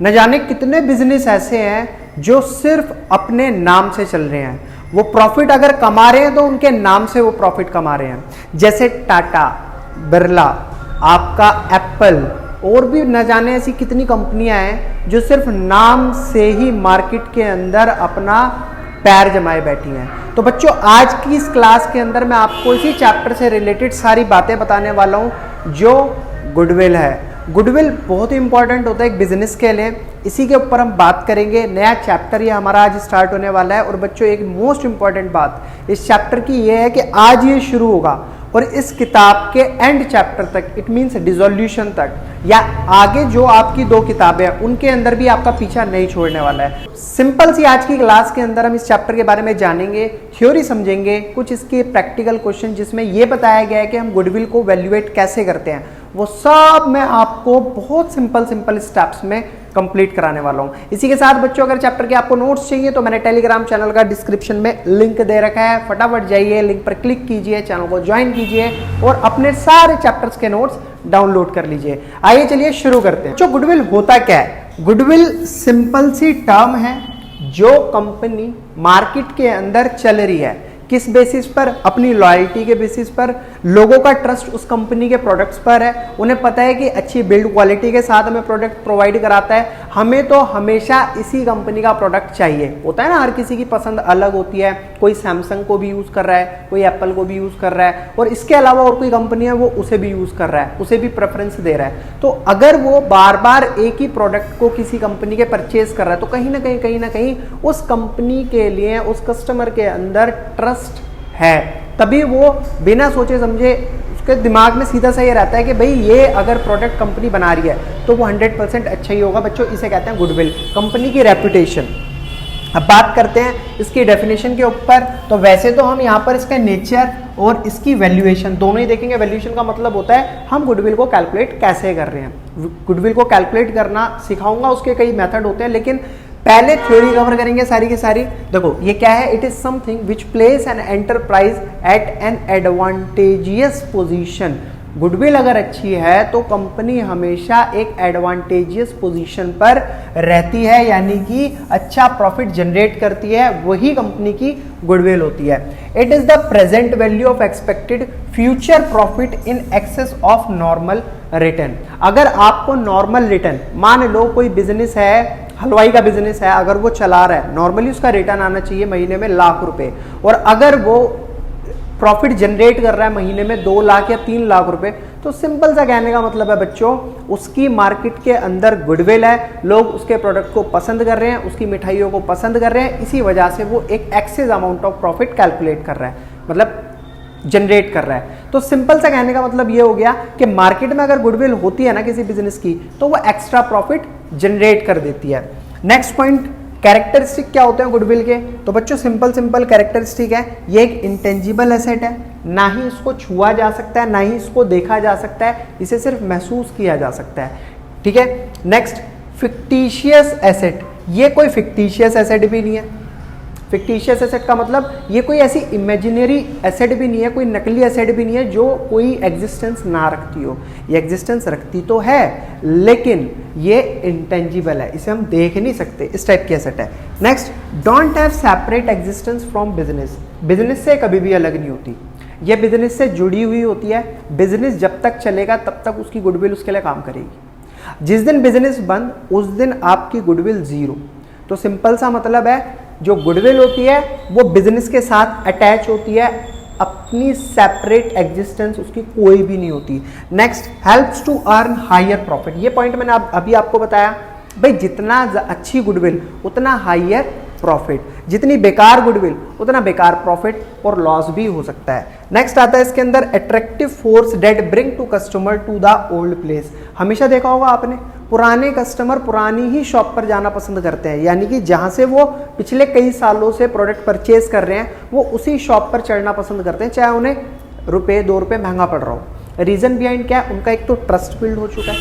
न जाने कितने बिजनेस ऐसे हैं जो सिर्फ अपने नाम से चल रहे हैं। वो प्रॉफिट अगर कमा रहे हैं तो उनके नाम से वो प्रॉफिट कमा रहे हैं। जैसे टाटा, बिरला, आपका एप्पल और भी न जाने ऐसी कितनी कंपनियां हैं जो सिर्फ नाम से ही मार्केट के अंदर अपना पैर जमाए बैठी हैं। तो बच्चों, आज की इस क्लास के अंदर मैं आपको इसी चैप्टर से रिलेटेड सारी बातें बताने वाला हूं जो गुडविल है। गुडविल बहुत ही इंपॉर्टेंट होता है एक बिजनेस के लिए। इसी के ऊपर हम बात करेंगे। नया चैप्टर ये हमारा आज स्टार्ट होने वाला है। और बच्चों, एक मोस्ट इंपॉर्टेंट बात इस चैप्टर की ये है कि आज ये शुरू होगा और इस किताब के एंड चैप्टर तक, इट मीन्स डिसोल्यूशन तक, या आगे जो आपकी 2 किताबें हैं उनके अंदर भी आपका पीछा नहीं छोड़ने वाला है। सिंपल सी आज की क्लास के अंदर हम इस चैप्टर के बारे में जानेंगे, थ्योरी समझेंगे, कुछ इसके प्रैक्टिकल क्वेश्चन जिसमें यह बताया गया है कि हम गुडविल को वैल्यूएट कैसे करते हैं, वो सब मैं आपको बहुत सिंपल स्टेप्स में कंप्लीट कराने वाला हूं। इसी के साथ बच्चों, अगर चैप्टर के आपको नोट्स चाहिए तो मैंने टेलीग्राम चैनल का डिस्क्रिप्शन में लिंक दे रखा है। फटाफट जाइए, लिंक पर क्लिक कीजिए, चैनल को ज्वाइन कीजिए और अपने सारे चैप्टर्स के नोट्स डाउनलोड कर लीजिए। आइए चलिए शुरू करते हैं। जो गुडविल होता क्या है? गुडविल सिंपल सी टर्म है जो कंपनी मार्केट के अंदर चल रही है। किस बेसिस पर? अपनी लॉयल्टी के बेसिस पर। लोगों का ट्रस्ट उस कंपनी के प्रोडक्ट्स पर है। उन्हें पता है कि अच्छी बिल्ड क्वालिटी के साथ हमें प्रोडक्ट प्रोवाइड कराता है। हमें तो हमेशा इसी कंपनी का प्रोडक्ट चाहिए। होता है ना, हर किसी की पसंद अलग होती है। कोई सैमसंग को भी यूज कर रहा है, कोई एप्पल को भी यूज कर रहा है, और इसके अलावा और कोई कंपनी है वो उसे भी यूज कर रहा है, उसे भी प्रेफरेंस दे रहा है। तो अगर वो बार बार एक ही प्रोडक्ट को किसी कंपनी के परचेज कर रहा है तो कहीं ना कहीं उस कंपनी के लिए उस कस्टमर के अंदर ट्रस्ट है। तभी वो बिना सोचे समझे, उसके दिमाग में सीधा सा ये रहता है कि भाई ये अगर प्रोडक्ट कंपनी बना रही है तो वो 100% अच्छा ही होगा। बच्चों, इसे कहते हैं गुडविल, कंपनी की रेपुटेशन। अब बात करते हैं इसकी डेफिनेशन के ऊपर। तो वैसे तो हम यहाँ पर इसका नेचर और इसकी वैल्यूएशन दोनों ही देखेंगे। वैल्यूएशन का मतलब होता है हम गुडविल को कैलकुलेट कैसे कर रहे हैं। गुडविल को कैलकुलेट करना सिखाऊंगा, उसके कई मेथड होते हैं, लेकिन पहले थ्योरी कवर करेंगे सारी की सारी। देखो ये क्या है? It is something which place an enterprise at an advantageous position. Goodwill अगर अच्छी है तो कंपनी हमेशा एक एडवांटेजियस पोजीशन पर रहती है, यानी कि अच्छा प्रॉफिट जनरेट करती है। वही कंपनी की गुडविल होती है। It is the present value of expected future profit in excess of normal return. अगर आपको नॉर्मल रिटर्न, मान लो कोई बिजनेस है, हलवाई का बिजनेस है, अगर वो चला रहा है, नॉर्मली उसका रिटर्न आना चाहिए महीने में ₹1,00,000, और अगर वो प्रॉफिट जनरेट कर रहा है महीने में 2 लाख या 3 लाख रुपए, तो सिंपल सा कहने का मतलब है बच्चों, उसकी मार्केट के अंदर गुडविल है। लोग उसके प्रोडक्ट को पसंद कर रहे हैं, उसकी मिठाइयों को पसंद कर रहे हैं। इसी वजह से वो एक excess amount of profit calculate कर रहा है, मतलब जनरेट कर रहा है। तो सिंपल सा कहने का मतलब ये हो गया कि मार्केट में अगर गुडविल होती है ना किसी बिजनेस की, तो वो एक्स्ट्रा प्रॉफिट जनरेट कर देती है। नेक्स्ट पॉइंट, कैरेक्टरिस्टिक क्या होते हैं गुडविल के? तो बच्चों सिंपल कैरेक्टरिस्टिक है, ये एक इंटेंजिबल एसेट है, ना ही इसको छुआ जा सकता है, ना ही इसको देखा जा सकता है, इसे सिर्फ महसूस किया जा सकता है। ठीक है। Next, fictitious asset. ये कोई फिक्टिशियस एसेट भी नहीं है। फिक्टिशियस एसेट का मतलब ये कोई ऐसी इमेजिनरी एसेट भी नहीं है, कोई नकली एसेट भी नहीं है जो कोई एग्जिस्टेंस ना रखती हो। ये एग्जिस्टेंस रखती तो है, लेकिन ये इंटेंजिबल है, इसे हम देख नहीं सकते, इस टाइप की एसेट है। Next, don't have separate existence from business. Business से कभी भी अलग नहीं होती, ये बिजनेस से जुड़ी हुई होती है। बिजनेस जब तक चलेगा तब तक उसकी गुडविल उसके लिए काम करेगी। जिस दिन बिजनेस बंद, उस दिन आपकी गुडविल जीरो। तो सिंपल सा मतलब है, जो गुडविल होती है वो बिजनेस के साथ अटैच होती है, अपनी सेपरेट एग्जिस्टेंस उसकी कोई भी नहीं होती। Next, helps to earn higher profit. ये पॉइंट मैंने अभी आपको बताया, भाई जितना अच्छी गुडविल उतना हायर प्रॉफिट, जितनी बेकार गुडविल उतना बेकार प्रॉफिट और लॉस भी हो सकता है। नेक्स्ट आता है इसके अंदर, attractive force that bring to customer to the old place. हमेशा देखा होगा आपने, पुराने कस्टमर पुरानी ही शॉप पर जाना पसंद करते हैं, यानी कि जहां से वो पिछले कई सालों से प्रोडक्ट परचेज कर रहे हैं वो उसी शॉप पर चढ़ना पसंद करते हैं, चाहे उन्हें ₹2 महंगा पड़ रहा हो। रीजन बिहाइंड क्या है? उनका एक तो ट्रस्ट बिल्ड हो चुका है,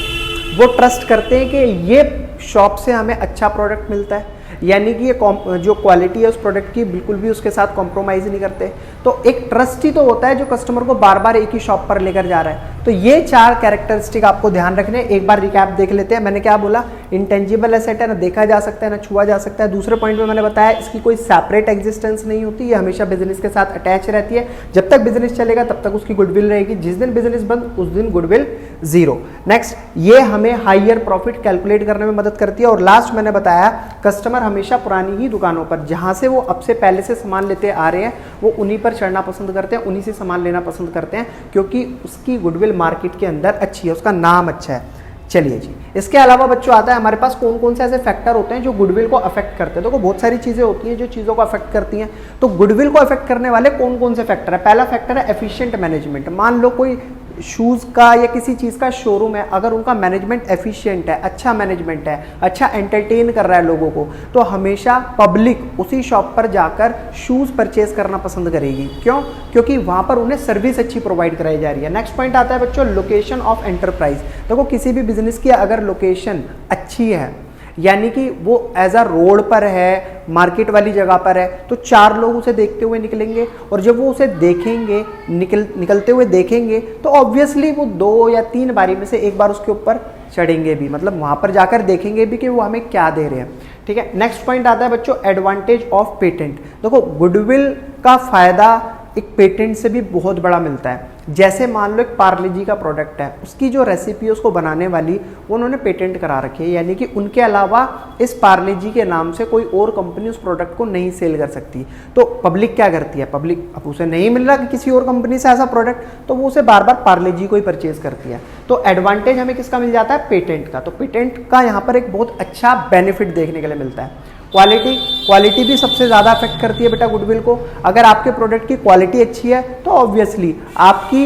वो ट्रस्ट करते हैं कि ये शॉप से हमें अच्छा प्रोडक्ट मिलता है, यानी कि ये जो क्वालिटी है उस प्रोडक्ट की बिल्कुल भी उसके साथ कॉम्प्रोमाइज नहीं करते। तो एक ट्रस्ट ही तो होता है जो कस्टमर को बार बार एक ही शॉप पर लेकर जा रहा है। तो ये 4 कैरेक्टरिस्टिक आपको ध्यान रखने। एक बार रिकैप देख लेते हैं। मैंने क्या बोला? इंटेंजिबल एसेट है, ना देखा जा सकता है ना छुआ जा सकता है। दूसरे पॉइंट में मैंने बताया इसकी कोई सेपरेट एग्जिस्टेंस नहीं होती, ये हमेशा बिजनेस के साथ अटैच रहती है। जब तक बिजनेस चलेगा तब तक उसकी गुडविल रहेगी, जिस दिन बिजनेस बंद उस दिन गुडविल जीरो। नेक्स्ट, ये हमें हायर प्रॉफिट कैलकुलेट करने में मदद करती है। और लास्ट मैंने बताया कस्टमर हमेशा पुरानी ही दुकानों पर जहां से वो अब से पहले से सामान लेते आ रहे हैं वो उन्हीं पर चढ़ना पसंद करते हैं, उन्हीं से सामान लेना पसंद करते हैं, क्योंकि उसकी गुडविल मार्केट के अंदर अच्छी है, उसका नाम अच्छा है। चलिए जी, इसके अलावा बच्चों आता है हमारे पास कौन कौन से ऐसे फैक्टर होते हैं जो गुडविल को अफेक्ट करते हैं। देखो बहुत सारी चीजें होती हैं जो चीजों को अफेक्ट करती हैं, तो गुडविल को अफेक्ट करने वाले कौन कौन से फैक्टर है। पहला फैक्टर है एफिशिएंट मैनेजमेंट। मान लो कोई शूज का या किसी चीज का शोरूम है, अगर उनका मैनेजमेंट एफिशिएंट है, अच्छा मैनेजमेंट है, अच्छा एंटरटेन कर रहा है लोगों को, तो हमेशा पब्लिक उसी शॉप पर जाकर शूज परचेज करना पसंद करेगी। क्यों? क्योंकि वहां पर उन्हें सर्विस अच्छी प्रोवाइड कराई जा रही है। नेक्स्ट पॉइंट आता है बच्चों लोकेशन ऑफ एंटरप्राइज। देखो किसी भी बिजनेस की अगर लोकेशन अच्छी है, यानी कि वो एज अ रोड पर है, मार्केट वाली जगह पर है, तो चार लोग उसे देखते हुए निकलेंगे, और जब वो उसे देखेंगे निकलते हुए देखेंगे तो ऑब्वियसली वो 2 या 3 बारी में से एक बार उसके ऊपर चढ़ेंगे भी, मतलब वहां पर जाकर देखेंगे भी कि वो हमें क्या दे रहे हैं। ठीक है, नेक्स्ट पॉइंट आता है बच्चों एडवांटेज ऑफ पेटेंट। देखो गुडविल का फायदा एक पेटेंट से भी बहुत बड़ा मिलता है। जैसे मान लो एक पार्ले जी का प्रोडक्ट है, उसकी जो रेसिपी है उसको बनाने वाली वो उन्होंने पेटेंट करा रखी है, यानी कि उनके अलावा इस पार्ले जी के नाम से कोई और कंपनी उस प्रोडक्ट को नहीं सेल कर सकती। तो पब्लिक क्या करती है, पब्लिक अब उसे नहीं मिल रहा कि किसी और कंपनी से ऐसा प्रोडक्ट, तो वो उसे बार बार पार्ले जी को ही परचेज करती है। तो एडवांटेज हमें किसका मिल जाता है, पेटेंट का। तो पेटेंट का यहाँ पर एक बहुत अच्छा बेनिफिट देखने के लिए मिलता है। क्वालिटी भी सबसे ज़्यादा अफेक्ट करती है बेटा गुडविल को। अगर आपके प्रोडक्ट की क्वालिटी अच्छी है तो ऑब्वियसली आपकी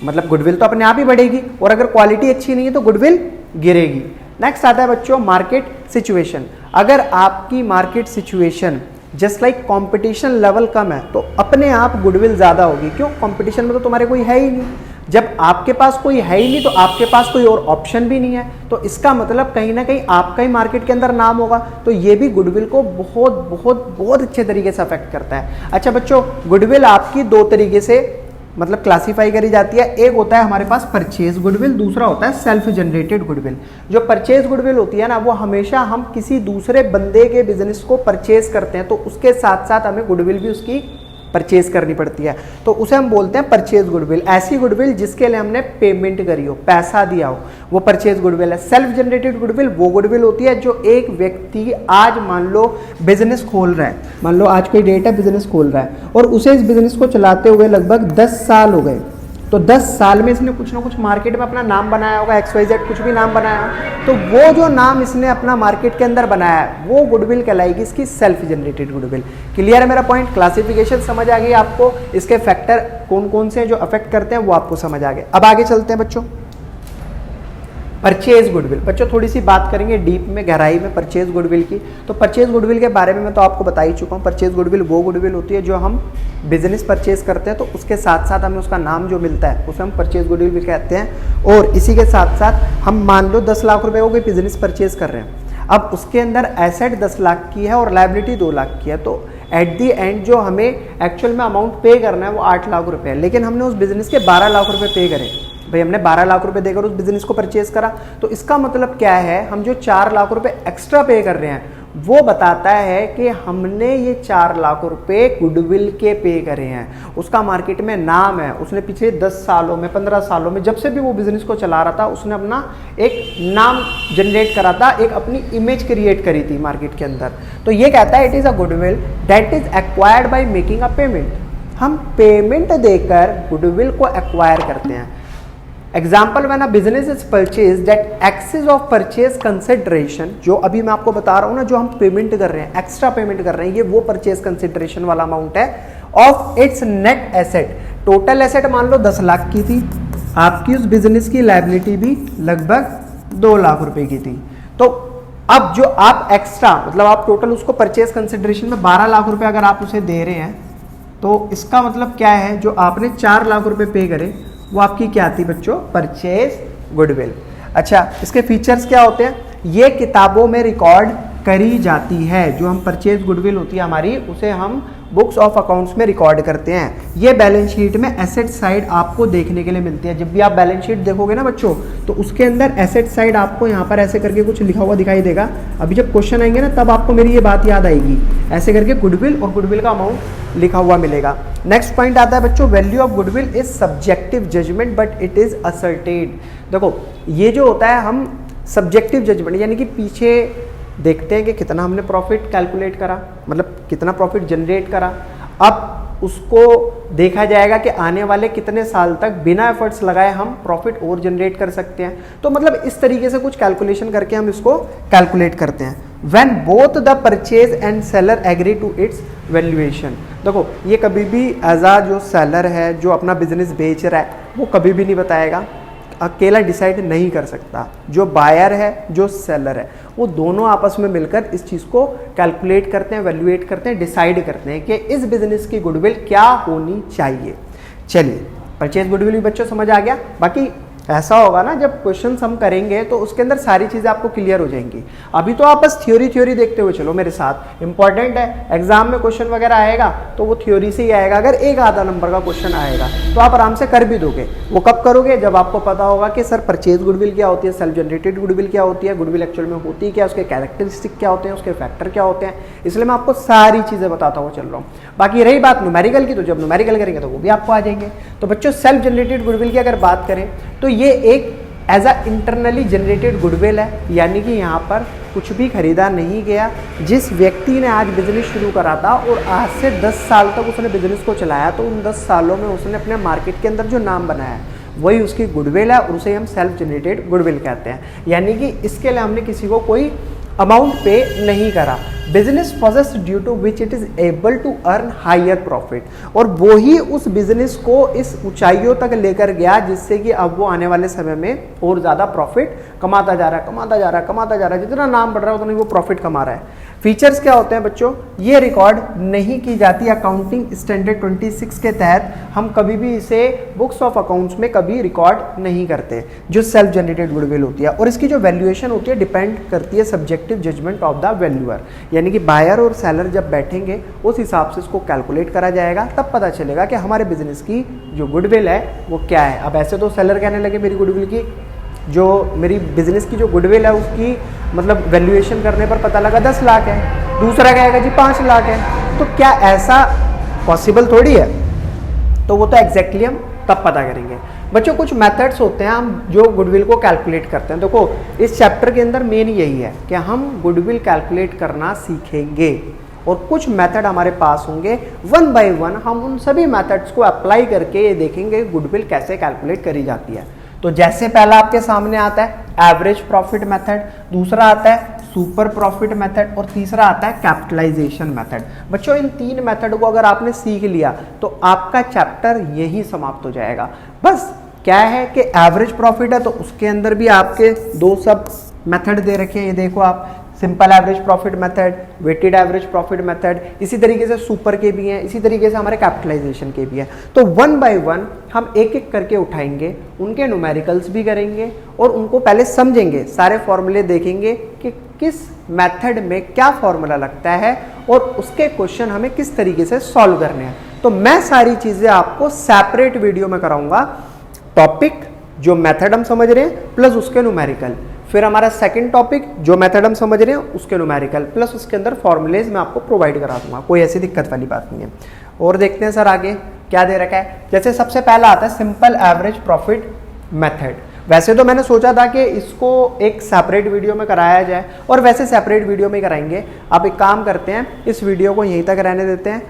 मतलब गुडविल तो अपने आप ही बढ़ेगी, और अगर क्वालिटी अच्छी नहीं है तो गुडविल गिरेगी। नेक्स्ट आता है बच्चों मार्केट सिचुएशन। अगर आपकी market situation just like competition level कम है तो अपने आप गुडविल ज़्यादा होगी। क्यों? कंपटीशन में तो तुम्हारे कोई है ही नहीं। जब आपके पास कोई है ही नहीं तो आपके पास कोई और ऑप्शन भी नहीं है, तो इसका मतलब कहीं ना कहीं आपका ही मार्केट के अंदर नाम होगा। तो ये भी गुडविल को बहुत बहुत बहुत अच्छे तरीके से अफेक्ट करता है। अच्छा बच्चों, गुडविल आपकी 2 तरीके से मतलब क्लासिफाई करी जाती है। एक होता है हमारे पास परचेज गुडविल, दूसरा होता है सेल्फ जनरेटेड गुडविल। जो परचेज गुडविल होती है ना, वो हमेशा हम किसी दूसरे बंदे के बिजनेस को परचेज करते हैं तो उसके साथ साथ हमें गुडविल भी उसकी परचेज करनी पड़ती है, तो उसे हम बोलते हैं परचेज गुडविल। ऐसी गुडविल जिसके लिए हमने पेमेंट करी हो, पैसा दिया हो, वो परचेज गुडविल है। सेल्फ जनरेटेड गुडविल वो गुडविल होती है जो एक व्यक्ति आज मान लो बिजनेस खोल रहा है, मान लो आज कोई डेट है बिजनेस खोल रहा है और उसे इस बिजनेस को चलाते हुए लगभग 10 साल हो गए, तो 10 साल में इसने कुछ ना कुछ मार्केट में अपना नाम बनाया होगा, XYZ कुछ भी नाम बनाया हो, तो वो जो नाम इसने अपना मार्केट के अंदर बनाया है वो गुडविल कहलाएगी इसकी सेल्फ जनरेटेड गुडविल। क्लियर है मेरा पॉइंट? क्लासिफिकेशन समझ आ गई आपको, इसके फैक्टर कौन कौन से जो अफेक्ट करते हैं वो आपको समझ आ गए। अब आगे चलते हैं बच्चों, परचेज गुडविल। बच्चों थोड़ी सी बात करेंगे डीप में, गहराई में परचेज गुडविल की। तो परचेज गुडविल के बारे में मैं तो आपको बता ही चुका हूँ। परचेज गुडविल वो गुडविल होती है जो हम बिजनेस परचेज करते हैं तो उसके साथ साथ हमें उसका नाम जो मिलता है उसे हम परचेज गुडविल भी कहते हैं। और इसी के साथ साथ हम मान लो 10 लाख रुपए को कोई बिजनेस परचेज कर रहे हैं, अब उसके अंदर एसेट 10 लाख की है और लायबिलिटी 2 लाख की है, तो एट दी एंड जो हमें एक्चुअल में अमाउंट पे करना है वो 8 लाख रुपए है, लेकिन हमने उस बिजनेस के 12 लाख रुपए पे करे। भाई हमने 12 लाख रुपए देकर उस बिजनेस को परचेज करा, तो इसका मतलब क्या है, हम जो 4 लाख रुपए एक्स्ट्रा पे कर रहे हैं वो बताता है कि हमने ये 4 लाख रुपए गुडविल के पे करे हैं। उसका मार्केट में नाम है, उसने पिछले 10 सालों में 15 सालों में जब से भी वो बिजनेस को चला रहा था उसने अपना एक नाम जनरेट करा था, एक अपनी इमेज क्रिएट करी थी मार्केट के अंदर। तो ये कहता है it is a goodwill that is acquired by making a payment. हम पेमेंट देकर गुडविल को एक्वायर करते हैं। Example when a business is purchase that excess of purchase consideration, जो अभी मैं आपको बता रहा हूं ना, जो हम पेमेंट कर रहे हैं, एक्स्ट्रा पेमेंट कर रहे हैं, ये वो परचेज कंसिडरेशन वाला अमाउंट है of its net asset. Total asset मान लो 10 लाख की थी, आपकी उस बिजनेस की लायबिलिटी भी लगभग 2 लाख रुपए की थी। तो अब जो आप एक्स्ट्रा मतलब आप टोटल उसको परचेज कंसिडरेशन में 12 लाख रुपए अगर आप उसे दे रहे हैं, तो इसका मतलब क्या है, जो आपने 4 लाख रुपए पे करे वो आपकी क्या थी बच्चों, परचेज गुडविल। अच्छा, इसके फीचर्स क्या होते हैं, ये किताबों में रिकॉर्ड करी जाती है। जो हम परचेज गुडविल होती है हमारी, उसे हम बुक्स ऑफ अकाउंट्स में रिकॉर्ड करते हैं। ये बैलेंस शीट में एसेट साइड आपको देखने के लिए मिलती है। जब भी आप बैलेंस शीट देखोगे ना बच्चों, तो उसके अंदर एसेट साइड आपको यहाँ पर ऐसे करके कुछ लिखा हुआ दिखाई देगा। अभी जब क्वेश्चन आएंगे ना, तब आपको मेरी ये बात याद आएगी। ऐसे करके गुडविल और गुडविल का अमाउंट लिखा हुआ मिलेगा। नेक्स्ट पॉइंट आता है बच्चों, value of goodwill is subjective judgement but it is asserted. देखो ये जो होता है, हम सब्जेक्टिव जजमेंट यानी कि पीछे देखते हैं कि कितना हमने प्रॉफिट कैलकुलेट करा, मतलब कितना प्रॉफिट जनरेट करा। अब उसको देखा जाएगा कि आने वाले कितने साल तक बिना एफर्ट्स लगाए हम प्रॉफिट और जनरेट कर सकते हैं। तो मतलब इस तरीके से कुछ कैलकुलेशन करके हम इसको कैलकुलेट करते हैं। When both the purchase and seller agree to its valuation. देखो ये कभी भी एज आ जो सेलर है, जो अपना बिजनेस बेच रहा है, वो कभी भी नहीं बताएगा, अकेला डिसाइड नहीं कर सकता। जो बायर है, जो सेलर है, वो दोनों आपस में मिलकर इस चीज़ को कैलकुलेट करते हैं, वैल्यूएट करते हैं, डिसाइड करते हैं कि इस बिजनेस की गुडविल क्या होनी चाहिए। चलिए, परचेज गुडविल भी बच्चों समझ आ गया। बाकी ऐसा होगा ना, जब क्वेश्चंस हम करेंगे तो उसके अंदर सारी चीज़ें आपको क्लियर हो जाएंगी। अभी तो आप बस थ्योरी देखते हुए चलो मेरे साथ। इंपॉर्टेंट है, एग्जाम में क्वेश्चन वगैरह आएगा तो वो थ्योरी से ही आएगा। अगर एक आधा नंबर का क्वेश्चन आएगा तो आप आराम से कर भी दोगे। वो कब करोगे? जब आपको पता होगा कि सर परचेज गुडविल क्या होती है, सेल्फ जनरेटेड गुडविल क्या होती है, गुडविल एक्चुअल में होती क्या, उसके कैरेक्टरिस्टिक क्या होते हैं, उसके फैक्टर क्या होते हैं। इसलिए मैं आपको सारी चीज़ें बताता हुआ चल रहा हूँ। बाकी रही बात न्यूमेरिकल की, तो जब न्यूमेरिकल करेंगे तो वो भी आपको आ जाएंगे। तो बच्चों सेल्फ जनरेटेड गुडविल की अगर बात करें तो ये एक as a internally generated goodwill है, यानी कि यहाँ पर कुछ भी खरीदा नहीं गया। जिस व्यक्ति ने आज बिजनेस शुरू करा था और आज से 10 साल तक उसने बिजनेस को चलाया, तो उन 10 सालों में उसने अपने मार्केट के अंदर जो नाम बनाया वही उसकी गुडविल है, और उसे हम सेल्फ जनरेटेड गुडविल कहते हैं। यानी कि इसके लिए हमने किसी को कोई अमाउंट पे नहीं करा। Business possessed due to which it is able to earn higher profit, और वो ही उस बिजनेस को इस ऊंचाइयों तक लेकर गया जिससे कि अब वो आने वाले समय में और ज़्यादा प्रॉफिट कमाता जा रहा है। जितना नाम बढ़ रहा है उतना ही वो प्रॉफिट कमा रहा है। फीचर्स क्या होते हैं बच्चों? ये रिकॉर्ड नहीं की जाती। अकाउंटिंग स्टैंडर्ड 26 के तहत हम कभी भी इसे बुक्स ऑफ अकाउंट्स में कभी रिकॉर्ड नहीं करते, जो सेल्फ जनरेटेड गुडविल होती है। और इसकी जो वैल्यूएशन होती है डिपेंड करती है subjective judgement of the valuer, यानी कि बायर और सेलर जब बैठेंगे उस हिसाब से इसको कैलकुलेट करा जाएगा। तब पता चलेगा कि हमारे बिजनेस की जो गुडविल है वो क्या है। अब ऐसे तो सेलर कहने लगे मेरी गुडविल की, जो मेरी बिजनेस की जो गुडविल है उसकी मतलब वैल्यूएशन करने पर पता लगा 10 लाख है, दूसरा कहेगा जी 5 लाख है। तो क्या ऐसा पॉसिबल थोड़ी है? तो वो तो एग्जैक्टली हम तब पता करेंगे। बच्चों कुछ मेथड्स होते हैं हम जो गुडविल को कैलकुलेट करते हैं। देखो इस चैप्टर के अंदर मेन यही है कि हम गुडविल कैलकुलेट करना सीखेंगे, और कुछ मेथड हमारे पास होंगे। 1 बाय 1 हम उन सभी मेथड्स को अप्लाई करके ये देखेंगे गुडविल कैसे कैलकुलेट करी जाती है। तो जैसे पहला आपके सामने आता है एवरेज प्रॉफिट मेथड, दूसरा आता है सुपर प्रॉफिट मेथड, और तीसरा आता है कैपिटलाइजेशन मेथड। बच्चों इन 3 मेथड को अगर आपने सीख लिया तो आपका चैप्टर यही समाप्त हो जाएगा। बस क्या है कि एवरेज प्रॉफिट है तो उसके अंदर भी आपके 2 सब मेथड दे रखे हैं। ये देखो आप, simple average profit method, weighted average profit method, इसी तरीके से सुपर के भी हैं, इसी तरीके से हमारे कैपिटलाइजेशन के भी हैं। तो 1 बाय 1 हम एक एक करके उठाएंगे, उनके न्यूमेरिकल्स भी करेंगे और उनको पहले समझेंगे, सारे फॉर्मूले देखेंगे कि किस मेथड में क्या फॉर्मूला लगता है और उसके क्वेश्चन हमें किस तरीके से सॉल्व करने हैं। तो मैं सारी चीज़ें आपको सेपरेट वीडियो में कराऊंगा। टॉपिक जो मेथड हम समझ रहे हैं प्लस उसके न्यूमेरिकल, फिर हमारा सेकंड टॉपिक जो मेथड हम समझ रहे हैं उसके न्यूमेरिकल, प्लस उसके अंदर फॉर्मूलेज मैं आपको प्रोवाइड करा दूंगा। कोई ऐसी दिक्कत वाली बात नहीं है। और देखते हैं सर आगे क्या दे रखा है। जैसे सबसे पहला आता है सिंपल एवरेज प्रॉफिट मेथड। वैसे तो मैंने सोचा था कि इसको एक सेपरेट वीडियो में कराया जाए, और वैसे सेपरेट वीडियो में कराएंगे। आप एक काम करते हैं, इस वीडियो को यहीं तक रहने देते हैं।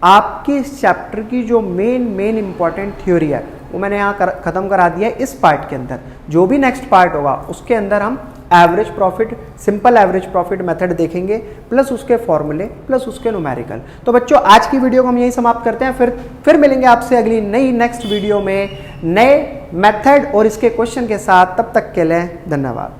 आपकी इस चैप्टर की जो मेन इंपॉर्टेंट थ्योरी है वो मैंने यहाँ ख़त्म करा दिया है इस पार्ट के अंदर। जो भी नेक्स्ट पार्ट होगा उसके अंदर हम average profit, simple average profit method देखेंगे, प्लस उसके फॉर्मूले, प्लस उसके न्यूमेरिकल। तो बच्चों आज की वीडियो को हम यही समाप्त करते हैं। फिर मिलेंगे आपसे अगली नई नेक्स्ट वीडियो में नए मेथड और इसके क्वेश्चन के साथ। तब तक के लिए धन्यवाद।